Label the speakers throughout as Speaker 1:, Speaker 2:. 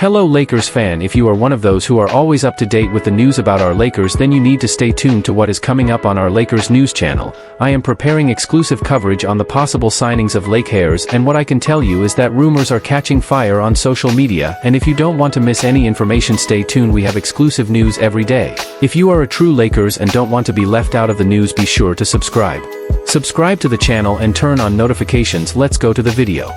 Speaker 1: Hello Lakers fan, if you are one of those who are always up to date with the news about our Lakers, then you need to stay tuned to what is coming up on our Lakers news channel. I am preparing exclusive coverage on the possible signings of LAKERS, and what I can tell you is that rumors are catching fire on social media, and if you don't want to miss any information, stay tuned. We have exclusive news every day. If you are a true Lakers and don't want to be left out of the news, be sure to subscribe. Subscribe to the channel and turn on notifications. Let's go to the video.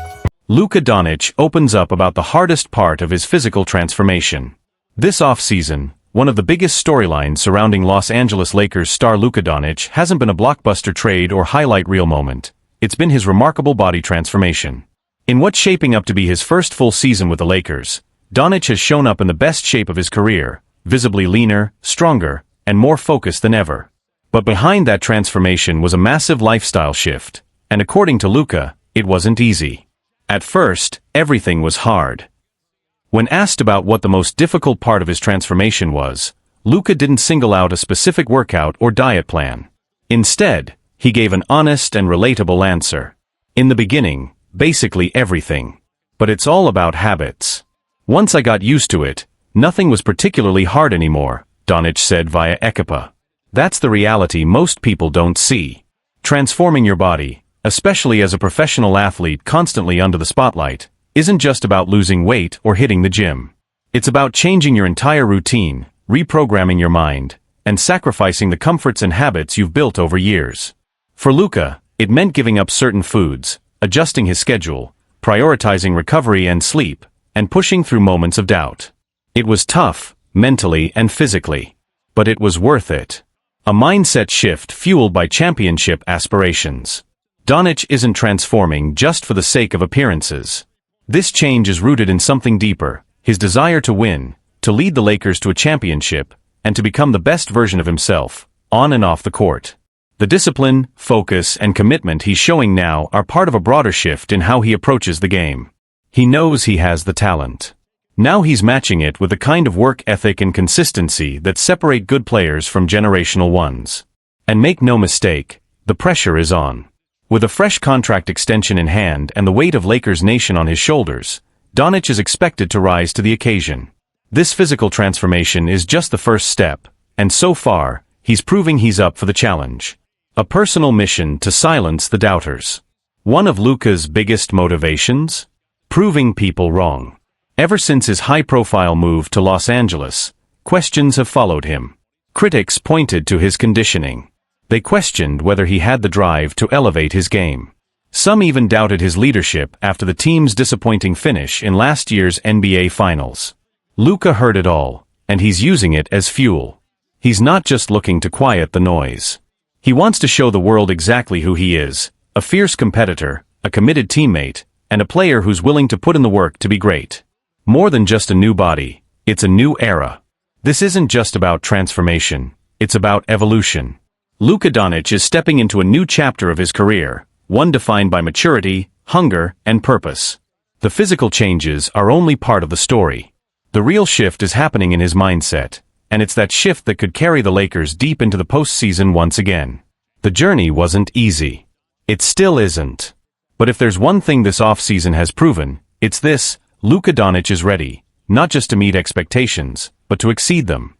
Speaker 2: Luka Dončić opens up about the hardest part of his physical transformation. This offseason, one of the biggest storylines surrounding Los Angeles Lakers star Luka Dončić hasn't been a blockbuster trade or highlight reel moment. It's been his remarkable body transformation. In what's shaping up to be his first full season with the Lakers, Dončić has shown up in the best shape of his career, visibly leaner, stronger, and more focused than ever. But behind that transformation was a massive lifestyle shift, and according to Luka, it wasn't easy. At first, everything was hard. When asked about what the most difficult part of his transformation was, Luka didn't single out a specific workout or diet plan. Instead, he gave an honest and relatable answer. In the beginning, basically everything. But it's all about habits. Once I got used to it, nothing was particularly hard anymore, Dončić said via LakeRepresenting. That's the reality most people don't see. Transforming your body, especially as a professional athlete constantly under the spotlight, isn't just about losing weight or hitting the gym. It's about changing your entire routine, reprogramming your mind, and sacrificing the comforts and habits you've built over years. For Luka, it meant giving up certain foods, adjusting his schedule, prioritizing recovery and sleep, and pushing through moments of doubt. It was tough, mentally and physically. But it was worth it. A mindset shift fueled by championship aspirations. Dončić isn't transforming just for the sake of appearances. This change is rooted in something deeper, his desire to win, to lead the Lakers to a championship, and to become the best version of himself, on and off the court. The discipline, focus, and commitment he's showing now are part of a broader shift in how he approaches the game. He knows he has the talent. Now he's matching it with the kind of work ethic and consistency that separate good players from generational ones. And make no mistake, the pressure is on. With a fresh contract extension in hand and the weight of LakersNation on his shoulders, Dončić is expected to rise to the occasion. This physical transformation is just the first step, and so far, he's proving he's up for the challenge. A personal mission to silence the doubters. One of Luka's biggest motivations? Proving people wrong. Ever since his high-profile move to Los Angeles, questions have followed him. Critics pointed to his conditioning. They questioned whether he had the drive to elevate his game. Some even doubted his leadership after the team's disappointing finish in last year's NBA Finals. Luka heard it all, and he's using it as fuel. He's not just looking to quiet the noise. He wants to show the world exactly who he is, a fierce competitor, a committed teammate, and a player who's willing to put in the work to be great. More than just a new body, it's a new era. This isn't just about transformation, it's about evolution. Luka Dončić is stepping into a new chapter of his career, one defined by maturity, hunger, and purpose. The physical changes are only part of the story. The real shift is happening in his mindset, and it's that shift that could carry the Lakers deep into the postseason once again. The journey wasn't easy. It still isn't. But if there's one thing this offseason has proven, it's this: Luka Dončić is ready, not just to meet expectations, but to exceed them.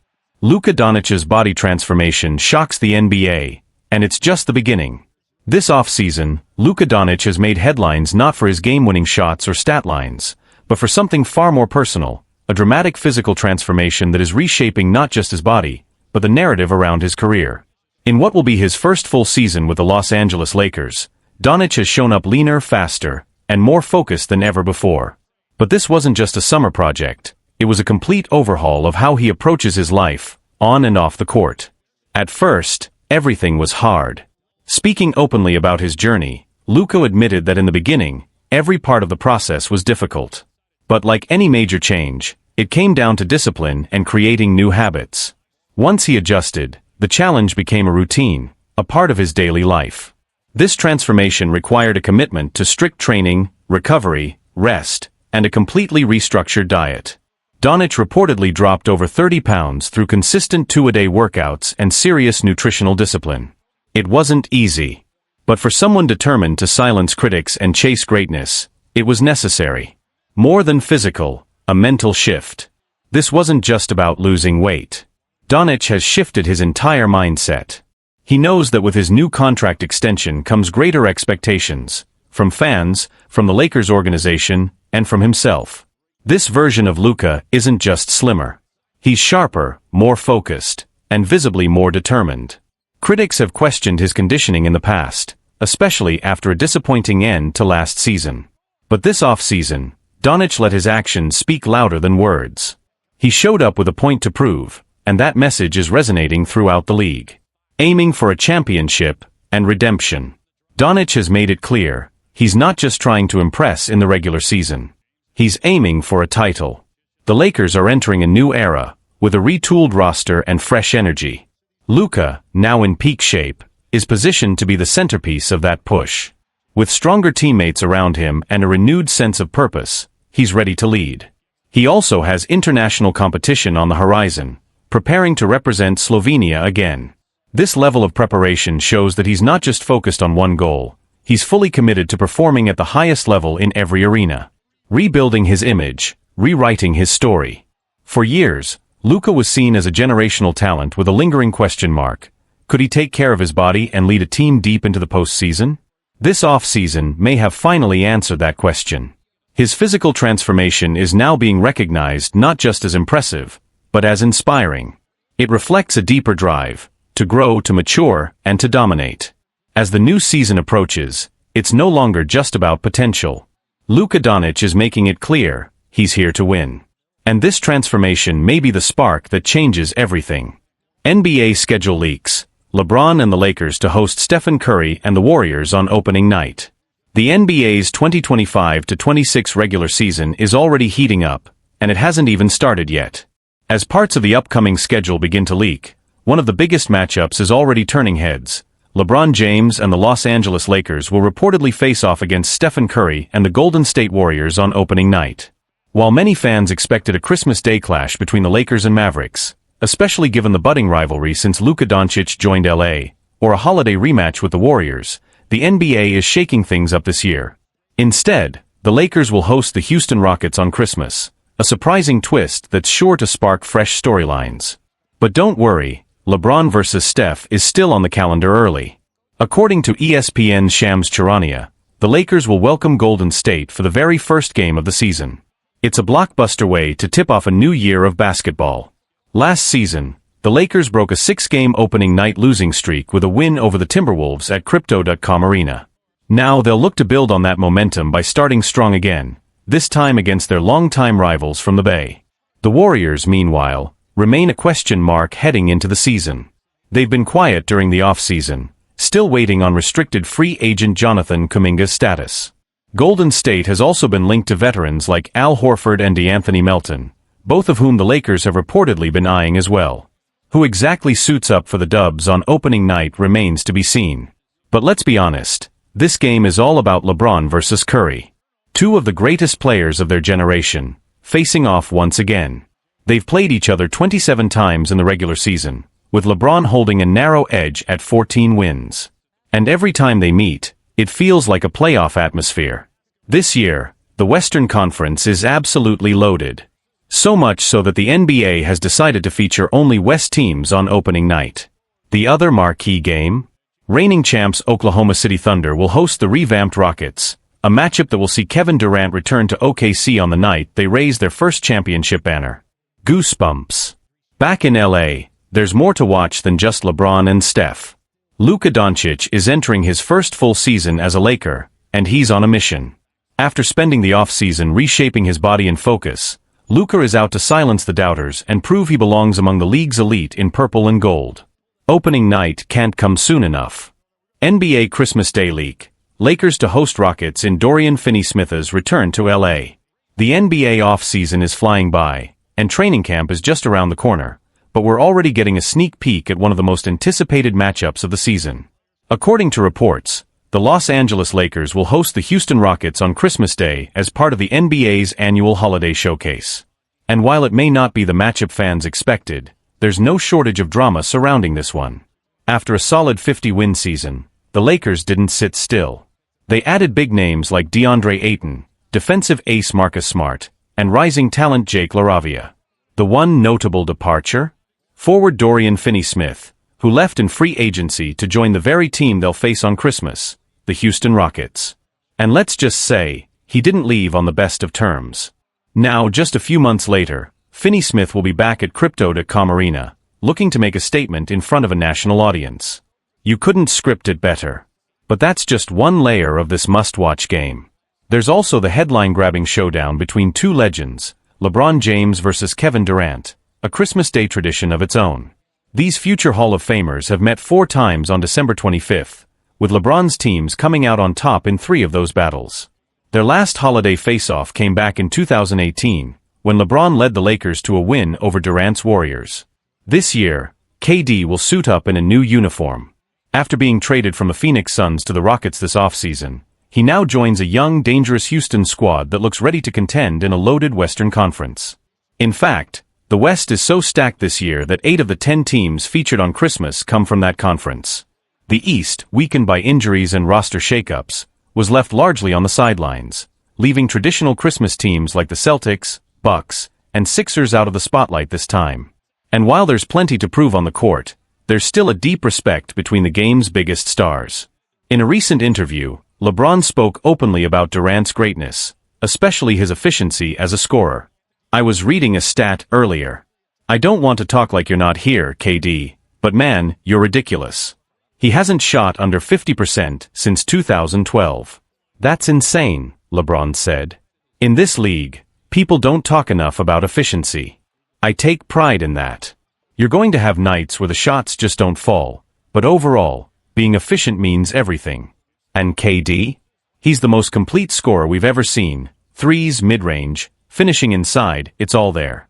Speaker 2: Luka Dončić's body transformation shocks the NBA, and it's just the beginning. This offseason, Luka Dončić has made headlines not for his game-winning shots or stat lines, but for something far more personal, a dramatic physical transformation that is reshaping not just his body, but the narrative around his career. In what will be his first full season with the Los Angeles Lakers, Dončić has shown up leaner, faster, and more focused than ever before. But this wasn't just a summer project. It was a complete overhaul of how he approaches his life, on and off the court. At first, everything was hard. Speaking openly about his journey, Luka admitted that in the beginning, every part of the process was difficult. But like any major change, it came down to discipline and creating new habits. Once he adjusted, the challenge became a routine, a part of his daily life. This transformation required a commitment to strict training, recovery, rest, and a completely restructured diet. Dončić reportedly dropped over 30 pounds through consistent 2-a-day workouts and serious nutritional discipline. It wasn't easy. But for someone determined to silence critics and chase greatness, it was necessary. More than physical, A mental shift. This wasn't just about losing weight. Dončić has shifted his entire mindset. He knows that with his new contract extension comes greater expectations, from fans, from the Lakers organization, and from himself. This version of Luka isn't just slimmer. He's sharper, more focused, and visibly more determined. Critics have questioned his conditioning in the past, especially after a disappointing end to last season. But this off-season, Dončić let his actions speak louder than words. He showed up with a point to prove, and that message is resonating throughout the league. Aiming for a championship and redemption. Dončić has made it clear, he's not just trying to impress in the regular season. He's aiming for a title. The Lakers are entering a new era, with a retooled roster and fresh energy. Luka, now in peak shape, is positioned to be the centerpiece of that push. With stronger teammates around him and a renewed sense of purpose, he's ready to lead. He also has international competition on the horizon, preparing to represent Slovenia again. This level of preparation shows that he's not just focused on one goal, he's fully committed to performing at the highest level in every arena. Rebuilding his image, rewriting his story. For years, Luka was seen as a generational talent with a lingering question mark. Could he take care of his body and lead a team deep into the postseason? This off-season may have finally answered that question. His physical transformation is now being recognized not just as impressive, but as inspiring. It reflects a deeper drive, to grow, to mature, and to dominate. As the new season approaches, it's no longer just about potential. Luka Dončić is making it clear, he's here to win. And this transformation may be the spark that changes everything. NBA schedule leaks. LeBron and the Lakers to host Stephen Curry and the Warriors on opening night. The NBA's 2025-26 regular season is already heating up, and it hasn't even started yet. As parts of the upcoming schedule begin to leak, one of the biggest matchups is already turning heads. LeBron James and the Los Angeles Lakers will reportedly face off against Stephen Curry and the Golden State Warriors on opening night. While many fans expected a Christmas Day clash between the Lakers and Mavericks, especially given the budding rivalry since Luka Dončić joined LA, or a holiday rematch with the Warriors, the NBA is shaking things up this year. Instead, the Lakers will host the Houston Rockets on Christmas, a surprising twist that's sure to spark fresh storylines. But don't worry, LeBron versus Steph is still on the calendar early. According to ESPN's Shams Charania, the Lakers will welcome Golden State for the very first game of the season. It's a blockbuster way to tip off a new year of basketball. Last season, the Lakers broke a 6-game opening night losing streak with a win over the Timberwolves at Crypto.com Arena. Now they'll look to build on that momentum by starting strong again, this time against their longtime rivals from the Bay. The Warriors, meanwhile, remain a question mark heading into the season. They've been quiet during the off-season, still waiting on restricted free agent Jonathan Kuminga's status. Golden State has also been linked to veterans like Al Horford and DeAnthony Melton, both of whom the Lakers have reportedly been eyeing as well. Who exactly suits up for the Dubs on opening night remains to be seen. But let's be honest, this game is all about LeBron versus Curry. Two of the greatest players of their generation, facing off once again. They've played each other 27 times in the regular season, with LeBron holding a narrow edge at 14 wins. And every time they meet, it feels like a playoff atmosphere. This year, the Western Conference is absolutely loaded. So much so that the NBA has decided to feature only West teams on opening night. The other marquee game? Reigning champs Oklahoma City Thunder will host the revamped Rockets, a matchup that will see Kevin Durant return to OKC on the night they raise their first championship banner. Goosebumps. Back in LA, there's more to watch than just LeBron and Steph. Luka Dončić is entering his first full season as a Laker, and he's on a mission. After spending the off-season reshaping his body and focus, Luka is out to silence the doubters and prove he belongs among the league's elite in purple and gold. Opening night can't come soon enough. NBA Christmas Day leak. Lakers to host Rockets in Dorian Finney-Smith's return to LA. The NBA off-season is flying by, and training camp is just around the corner, but we're already getting a sneak peek at one of the most anticipated matchups of the season. According to reports, the Los Angeles Lakers will host the Houston Rockets on Christmas Day as part of the NBA's annual holiday showcase. And while it may not be the matchup fans expected, there's no shortage of drama surrounding this one. After a solid 50-win season, the Lakers didn't sit still. They added big names like DeAndre Ayton, defensive ace Marcus Smart, and rising talent Jake LaRavia. The one notable departure? Forward Dorian Finney-Smith, who left in free agency to join the very team they'll face on Christmas, the Houston Rockets. And let's just say, he didn't leave on the best of terms. Now, just a few months later, Finney-Smith will be back at Crypto.com Arena, looking to make a statement in front of a national audience. You couldn't script it better. But that's just one layer of this must-watch game. There's also the headline-grabbing showdown between two legends, LeBron James versus Kevin Durant, a Christmas Day tradition of its own. These future Hall of Famers have met 4 times on December 25th, with LeBron's teams coming out on top in 3 of those battles. Their last holiday face-off came back in 2018, when LeBron led the Lakers to a win over Durant's Warriors. This year, KD will suit up in a new uniform. After being traded from the Phoenix Suns to the Rockets this offseason, he now joins a young, dangerous Houston squad that looks ready to contend in a loaded Western Conference. In fact, the West is so stacked this year that 8 of the 10 teams featured on Christmas come from that conference. The East, weakened by injuries and roster shakeups, was left largely on the sidelines, leaving traditional Christmas teams like the Celtics, Bucks, and Sixers out of the spotlight this time. And while there's plenty to prove on the court, there's still a deep respect between the game's biggest stars. In a recent interview, LeBron spoke openly about Durant's greatness, especially his efficiency as a scorer. I was reading a stat earlier. I don't want to talk like you're not here, KD, but man, you're ridiculous. He hasn't shot under 50% since 2012. That's insane, LeBron said. In this league, people don't talk enough about efficiency. I take pride in that. You're going to have nights where the shots just don't fall, but overall, being efficient means everything. And KD? He's the most complete scorer we've ever seen. Threes, mid-range, finishing inside, it's all there.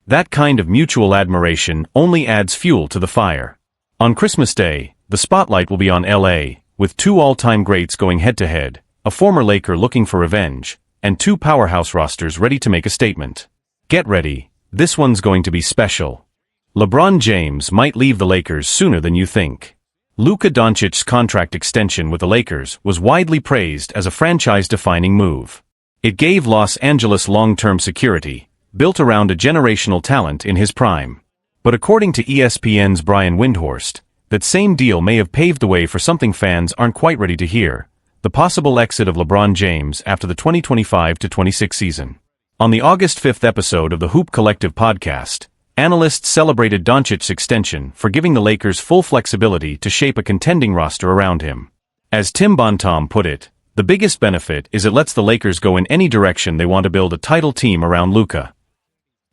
Speaker 2: That kind of mutual admiration only adds fuel to the fire. On Christmas Day, the spotlight will be on LA, with 2 all-time greats going head-to-head, a former Laker looking for revenge, and 2 powerhouse rosters ready to make a statement. Get ready, this one's going to be special. LeBron James might leave the Lakers sooner than you think. Luka Dončić's contract extension with the Lakers was widely praised as a franchise-defining move. It gave Los Angeles long-term security, built around a generational talent in his prime. But according to ESPN's Brian Windhorst, that same deal may have paved the way for something fans aren't quite ready to hear: the possible exit of LeBron James after the 2025-26 season. On the August 5th episode of the Hoop Collective podcast, analysts celebrated Dončić's extension for giving the Lakers full flexibility to shape a contending roster around him. As Tim Bontemps put it, the biggest benefit is it lets the Lakers go in any direction they want to build a title team around Luka.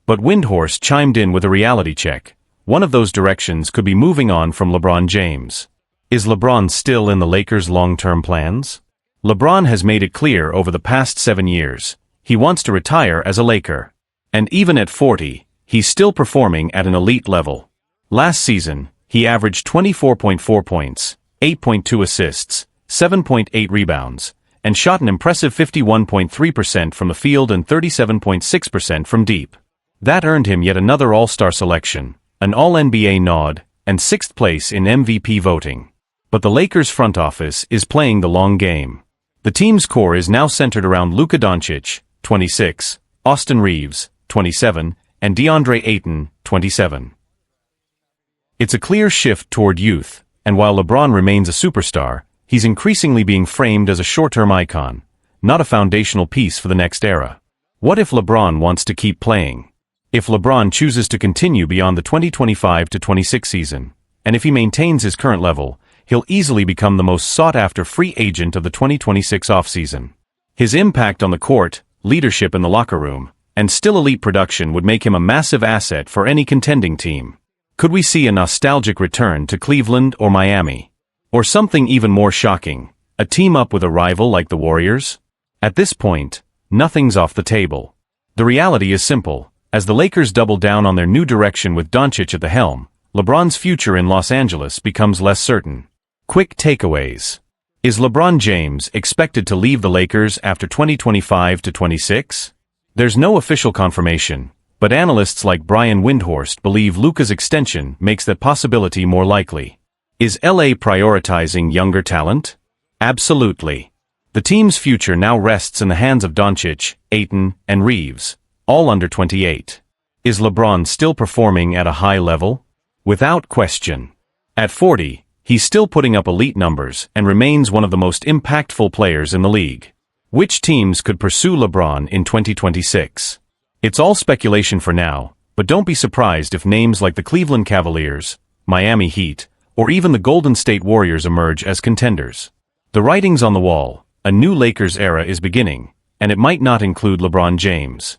Speaker 2: But Windhorst chimed in with a reality check. One of those directions could be moving on from LeBron James. Is LeBron still in the Lakers' long-term plans? LeBron has made it clear over the past 7 years, he wants to retire as a Laker. And even at 40, he's still performing at an elite level. Last season, he averaged 24.4 points, 8.2 assists, 7.8 rebounds, and shot an impressive 51.3% from the field and 37.6% from deep. That earned him yet another All-Star selection, an All-NBA nod, and 6th place in MVP voting. But the Lakers front office is playing the long game. The team's core is now centered around Luka Dončić, 26, Austin Reeves, 27, and DeAndre Ayton, 27. It's a clear shift toward youth, and while LeBron remains a superstar, he's increasingly being framed as a short-term icon, not a foundational piece for the next era. What if LeBron wants to keep playing? If LeBron chooses to continue beyond the 2025-26 season, and if he maintains his current level, he'll easily become the most sought-after free agent of the 2026 offseason. His impact on the court, leadership in the locker room, and still elite production would make him a massive asset for any contending team. Could we see a nostalgic return to Cleveland or Miami? Or something even more shocking, a team-up with a rival like the Warriors? At this point, nothing's off the table. The reality is simple. As the Lakers double down on their new direction with Dončić at the helm, LeBron's future in Los Angeles becomes less certain. Quick takeaways. Is LeBron James expected to leave the Lakers after 2025-26? There's no official confirmation, but analysts like Brian Windhorst believe Luka's extension makes that possibility more likely. Is LA prioritizing younger talent? Absolutely. The team's future now rests in the hands of Dončić, Ayton, and Reeves, all under 28. Is LeBron still performing at a high level? Without question. At 40, he's still putting up elite numbers and remains one of the most impactful players in the league. Which teams could pursue LeBron in 2026? It's all speculation for now, but don't be surprised if names like the Cleveland Cavaliers, Miami Heat, or even the Golden State Warriors emerge as contenders. The writing's on the wall, a new Lakers era is beginning, and it might not include LeBron James.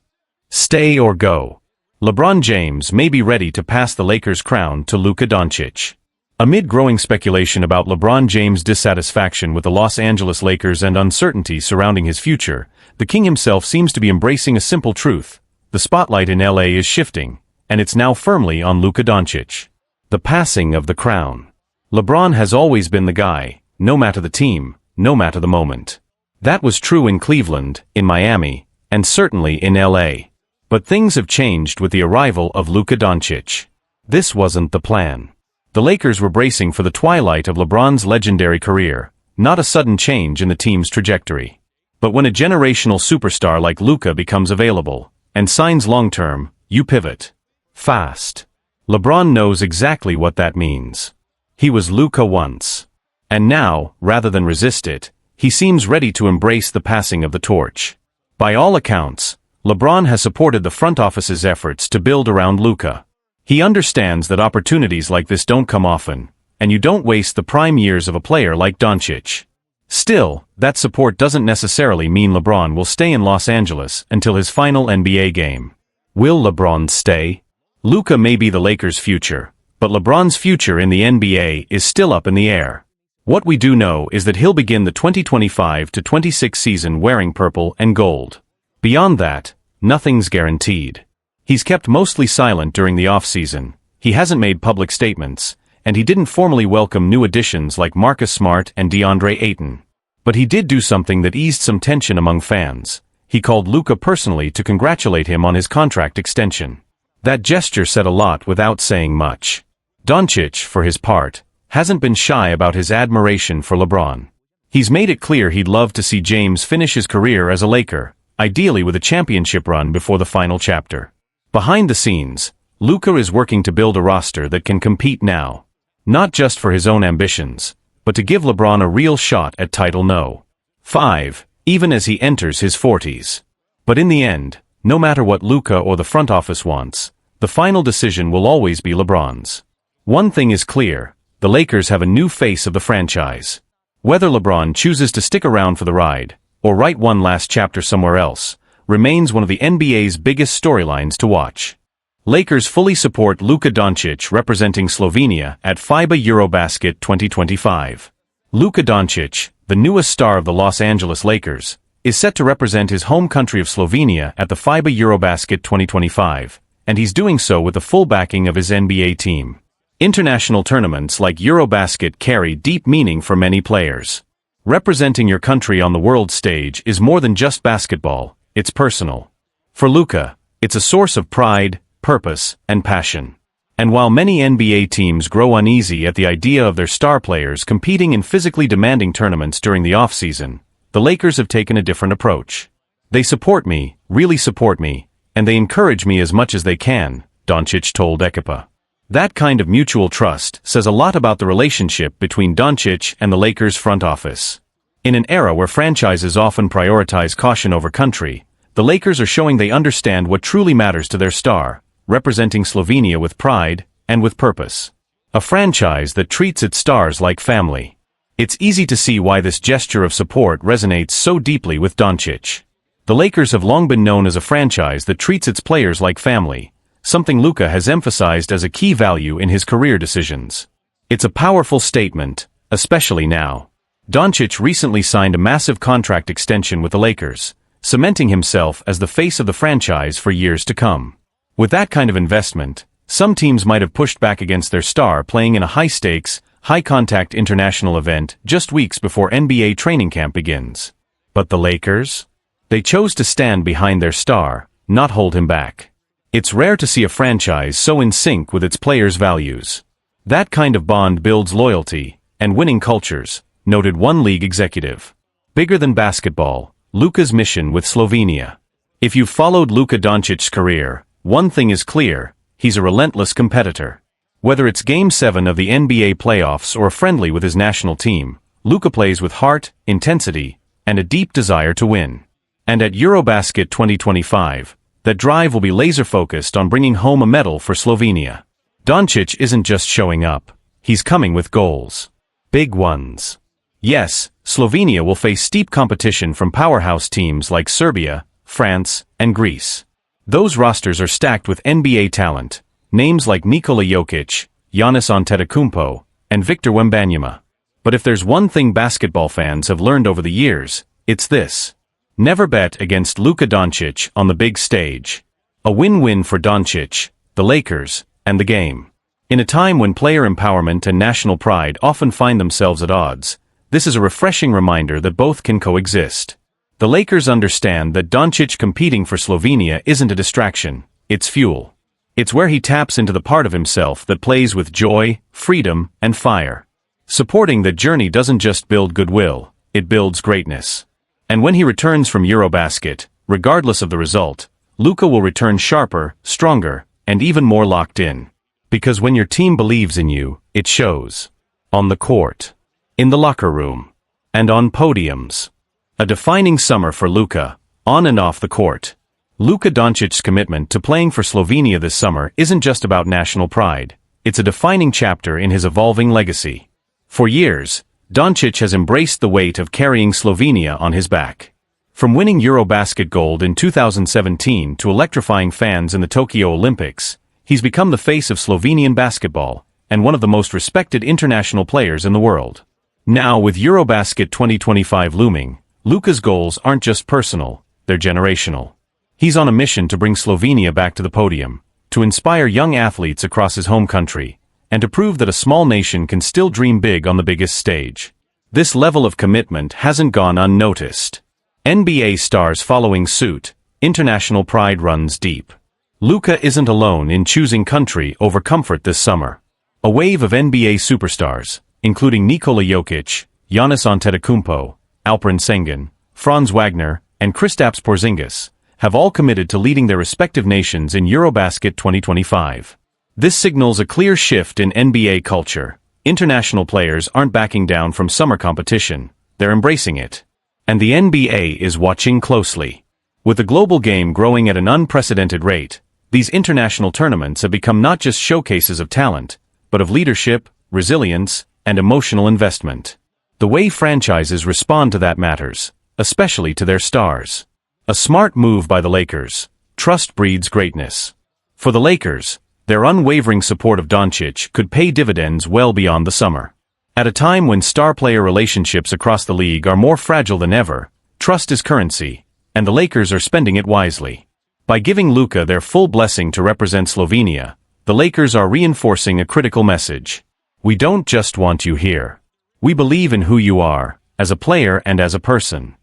Speaker 2: Stay or go. LeBron James may be ready to pass the Lakers' crown to Luka Dončić. Amid growing speculation about LeBron James' dissatisfaction with the Los Angeles Lakers and uncertainty surrounding his future, the king himself seems to be embracing a simple truth. The spotlight in LA is shifting, and it's now firmly on Luka Dončić. The passing of the crown. LeBron has always been the guy, no matter the team, no matter the moment. That was true in Cleveland, in Miami, and certainly in LA. But things have changed with the arrival of Luka Dončić. This wasn't the plan. The Lakers were bracing for the twilight of LeBron's legendary career, not a sudden change in the team's trajectory. But when a generational superstar like Luka becomes available, and signs long-term, you pivot. Fast. LeBron knows exactly what that means. He was Luka once. And now, rather than resist it, he seems ready to embrace the passing of the torch. By all accounts, LeBron has supported the front office's efforts to build around Luka. He understands that opportunities like this don't come often, and you don't waste the prime years of a player like Dončić. Still, that support doesn't necessarily mean LeBron will stay in Los Angeles until his final NBA game. Will LeBron stay? Luka may be the Lakers' future, but LeBron's future in the NBA is still up in the air. What we do know is that he'll begin the 2025-26 season wearing purple and gold. Beyond that, nothing's guaranteed. He's kept mostly silent during the offseason, he hasn't made public statements, and he didn't formally welcome new additions like Marcus Smart and DeAndre Ayton. But he did do something that eased some tension among fans. He called Luka personally to congratulate him on his contract extension. That gesture said a lot without saying much. Dončić, for his part, hasn't been shy about his admiration for LeBron. He's made it clear he'd love to see James finish his career as a Laker, ideally with a championship run before the final chapter. Behind the scenes, Luka is working to build a roster that can compete now. Not just for his own ambitions, but to give LeBron a real shot at title No. 5, even as he enters his 40s. But in the end, no matter what Luka or the front office wants, the final decision will always be LeBron's. One thing is clear, the Lakers have a new face of the franchise. Whether LeBron chooses to stick around for the ride, or write one last chapter somewhere else, remains one of the NBA's biggest storylines to watch. Lakers fully support Luka Dončić representing Slovenia at FIBA Eurobasket 2025. Luka Dončić, the newest star of the Los Angeles Lakers, is set to represent his home country of Slovenia at the FIBA Eurobasket 2025, and he's doing so with the full backing of his NBA team. International tournaments like Eurobasket carry deep meaning for many players. Representing your country on the world stage is more than just basketball, it's personal. For Luka, it's a source of pride, purpose, and passion. And while many NBA teams grow uneasy at the idea of their star players competing in physically demanding tournaments during the offseason, the Lakers have taken a different approach. They support me, really support me, and they encourage me as much as they can, Dončić told LakeRepresenting. That kind of mutual trust says a lot about the relationship between Dončić and the Lakers front office. In an era where franchises often prioritize caution over country, the Lakers are showing they understand what truly matters to their star, representing Slovenia with pride and with purpose. A franchise that treats its stars like family. It's easy to see why this gesture of support resonates so deeply with Dončić. The Lakers have long been known as a franchise that treats its players like family, something Luka has emphasized as a key value in his career decisions. It's a powerful statement, especially now. Dončić recently signed a massive contract extension with the Lakers, cementing himself as the face of the franchise for years to come. With that kind of investment, some teams might have pushed back against their star playing in a high-stakes, high-contact international event just weeks before NBA training camp begins. But the Lakers? They chose to stand behind their star, not hold him back. It's rare to see a franchise so in sync with its players' values. That kind of bond builds loyalty and winning cultures, noted one league executive. Bigger than basketball, Luka's mission with Slovenia. If you've followed Luka Dončić's career, one thing is clear, he's a relentless competitor. Whether it's Game 7 of the NBA playoffs or a friendly with his national team, Luka plays with heart, intensity, and a deep desire to win. And at Eurobasket 2025, that drive will be laser-focused on bringing home a medal for Slovenia. Dončić isn't just showing up, he's coming with goals. Big ones. Yes, Slovenia will face steep competition from powerhouse teams like Serbia, France, and Greece. Those rosters are stacked with NBA talent, names like Nikola Jokic, Giannis Antetokounmpo, and Victor Wembanyama. But if there's one thing basketball fans have learned over the years, it's this. Never bet against Luka Dončić on the big stage. A win-win for Dončić, the Lakers, and the game. In a time when player empowerment and national pride often find themselves at odds, this is a refreshing reminder that both can coexist. The Lakers understand that Dončić competing for Slovenia isn't a distraction, it's fuel. It's where he taps into the part of himself that plays with joy, freedom, and fire. Supporting that journey doesn't just build goodwill, it builds greatness. And when he returns from Eurobasket, regardless of the result, Luka will return sharper, stronger, and even more locked in. Because when your team believes in you, it shows. On the court, in the locker room, and on podiums. A defining summer for Luka, on and off the court. Luka Dončić's commitment to playing for Slovenia this summer isn't just about national pride, it's a defining chapter in his evolving legacy. For years, Dončić has embraced the weight of carrying Slovenia on his back. From winning Eurobasket gold in 2017 to electrifying fans in the Tokyo Olympics, he's become the face of Slovenian basketball, and one of the most respected international players in the world. Now with Eurobasket 2025 looming, Luka's goals aren't just personal, they're generational. He's on a mission to bring Slovenia back to the podium, to inspire young athletes across his home country, and to prove that a small nation can still dream big on the biggest stage. This level of commitment hasn't gone unnoticed. NBA stars following suit, international pride runs deep. Luka isn't alone in choosing country over comfort this summer. A wave of NBA superstars, including Nikola Jokic, Giannis Antetokounmpo, Alperen Sengun, Franz Wagner, and Kristaps Porzingis, have all committed to leading their respective nations in Eurobasket 2025. This signals a clear shift in NBA culture. International players aren't backing down from summer competition, they're embracing it. And the NBA is watching closely. With the global game growing at an unprecedented rate, these international tournaments have become not just showcases of talent, but of leadership, resilience, and emotional investment. The way franchises respond to that matters, especially to their stars. A smart move by the Lakers. Trust breeds greatness. For the Lakers, their unwavering support of Dončić could pay dividends well beyond the summer. At a time when star player relationships across the league are more fragile than ever, trust is currency, and the Lakers are spending it wisely. By giving Luka their full blessing to represent Slovenia, the Lakers are reinforcing a critical message. We don't just want you here. We believe in who you are, as a player and as a person.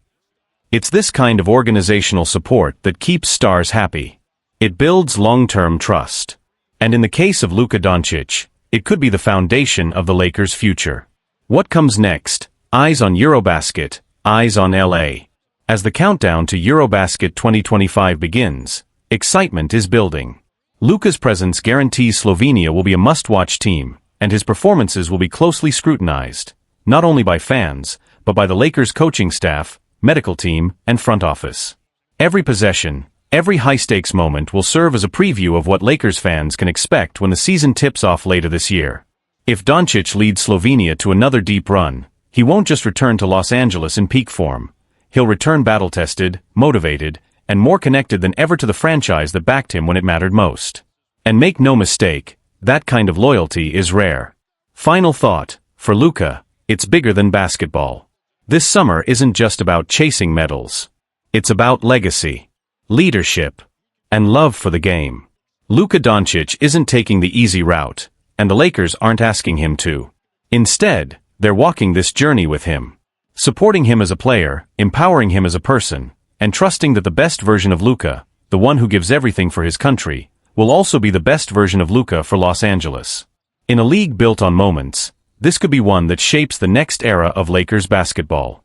Speaker 2: It's this kind of organizational support that keeps stars happy. It builds long-term trust. And in the case of Luka Dončić, it could be the foundation of the Lakers' future. What comes next? Eyes on Eurobasket, eyes on LA. As the countdown to Eurobasket 2025 begins, excitement is building. Luka's presence guarantees Slovenia will be a must-watch team, and his performances will be closely scrutinized, not only by fans, but by the Lakers coaching staff, medical team, and front office. Every possession, every high-stakes moment will serve as a preview of what Lakers fans can expect when the season tips off later this year. If Dončić leads Slovenia to another deep run, he won't just return to Los Angeles in peak form. He'll return battle-tested, motivated, and more connected than ever to the franchise that backed him when it mattered most. And make no mistake, that kind of loyalty is rare. Final thought, for Luka, it's bigger than basketball. This summer isn't just about chasing medals. It's about legacy, leadership, and love for the game. Luka Dončić isn't taking the easy route, and the Lakers aren't asking him to. Instead, they're walking this journey with him. Supporting him as a player, empowering him as a person, and trusting that the best version of Luka, the one who gives everything for his country, will also be the best version of Luka for Los Angeles. In a league built on moments, this could be one that shapes the next era of Lakers basketball.